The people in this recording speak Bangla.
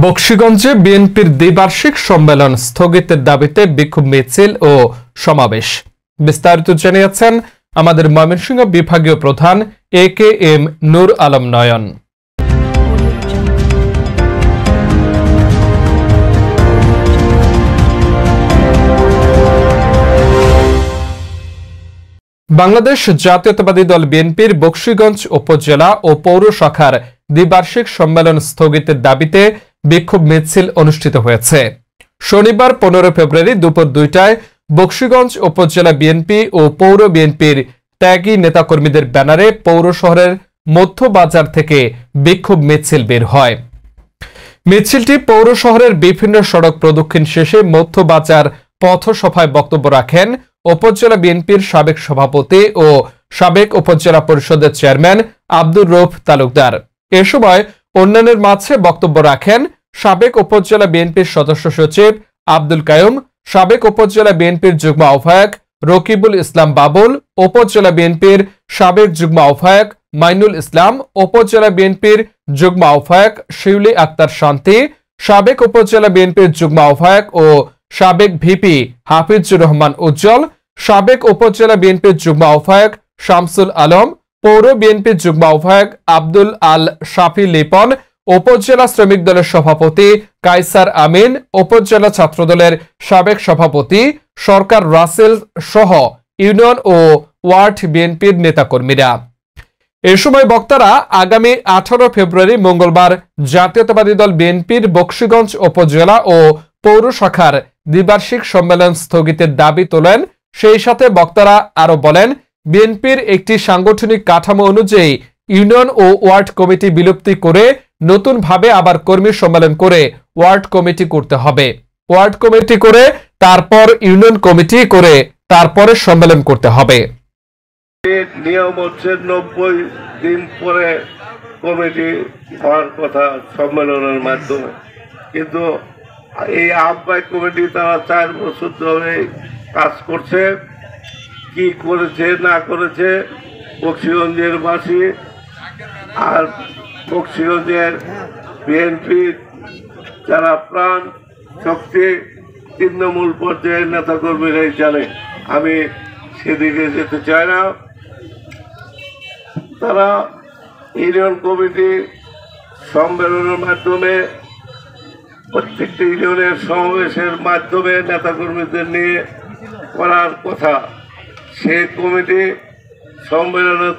বকশীগঞ্জে বিএনপির দ্বিবার্ষিক সম্মেলন স্থগিতের দাবিতে বিক্ষোভ মিছিল ও সমাবেশ। বিস্তারিত জানিয়েছেন আমাদের ময়মনসিংহ বিভাগীয় প্রধান AKM নূর আলম নয়ন। বাংলাদেশ জাতীয়তাবাদী দল বিএনপির বকশীগঞ্জ উপজেলা ও পৌর শাখার দ্বিবার্ষিক সম্মেলন স্থগিতের দাবিতে বিক্ষোভ মিছিল অনুষ্ঠিত হয়েছে। শনিবার 15 ফেব্রুয়ারি দুপুর 2টায় বকশীগঞ্জ উপজেলা বিএনপি ও পৌর বিএনপির ত্যাগী নেতাকর্মীদের ব্যানারে পৌর শহরের মধ্য বাজার থেকে বিক্ষোভ মিছিল বের হয়। মিছিলটি পৌর শহরের বিভিন্ন সড়ক প্রদক্ষিণ শেষে মধ্য বাজার পথসভায় বক্তব্য রাখেন উপজেলা বিএনপির সাবেক সভাপতি ও সাবেক উপজেলা পরিষদের চেয়ারম্যান আব্দুর রউফ তালুকদার। এ সময় অন্যান্যের মাঝে বক্তব্য রাখেন সাবেক উপজেলা বিএনপির সদস্য সচিব আব্দুল কায়ুম, সাবেক উপজেলা বিএনপির যুগ্ম আহ্বায়ক রকিবুল ইসলাম বাবুল, উপজেলা বিএনপির সাবেক যুগ্ম আহ্বায়ক মাইনুল ইসলাম, উপজেলা বিএনপির যুগ্ম আহ্বায়ক শিউলি আক্তার শান্তি, সাবেক উপজেলা বিএনপির যুগ্ম আহ্বায়ক ও সাবেক ভিপি হাফিজুর রহমান উজ্জ্বল, সাবেক উপজেলা বিএনপির যুগ্ম আহ্বায়ক শামসুল আলম, পৌর বিএনপির যুগ্ম আহ্বায়ক আব্দুল আল শাফি লিপন, উপজেলা শ্রমিক দলের সভাপতি কায়সার আমিন, উপজেলা ছাত্রদলের সাবেক সভাপতি সরকার রাসেল সহ ইউনিয়ন ও ওয়ার্ড বিএনপির নেতাকর্মীরা। এ সময় বক্তারা আগামী 18 ফেব্রুয়ারি মঙ্গলবার জাতীয়তাবাদী দল বিএনপির বকশীগঞ্জ উপজেলা ও পৌর শাখার দ্বিবার্ষিক সম্মেলন স্থগিতের দাবি তোলেন। সেই সাথে বক্তারা আরো বলেন, বিএনপির একটি সাংগঠনিক কাঠামো অনুযায়ী ইউনিয়ন ও ওয়ার্ড কমিটি বিলুপ্তি করে নতুনভাবে আবার কর্মী সম্মেলন করে ওয়ার্ড কমিটি করতে হবে। ওয়ার্ড কমিটি করে তারপর ইউনিয়ন কমিটি করে তারপরে সম্মেলন করতে হবে। নিয়ম হচ্ছে 90 দিন পরে কমিটি হওয়ার কথা সম্মেলনের মাধ্যমে, কিন্তু এই আহ্বায়ক কমিটি তারা 4 বছর ধরে কাজ করছে। কি করেছে না করেছে বকশীগঞ্জের বাসী আর বকশীগঞ্জের বিএনপির যারা প্রাণ শক্তি তৃণমূল পর্যায়ের নেতাকর্মীরাই জানে। আমি সেদিকে যেতে চাই না। তারা ইউনিয়ন কমিটি সম্মেলনের মাধ্যমে প্রত্যেকটি ইউনিয়নের সমাবেশের মাধ্যমে নেতাকর্মীদের নিয়ে করার কথা। সেই কমিটি সম্মেলনে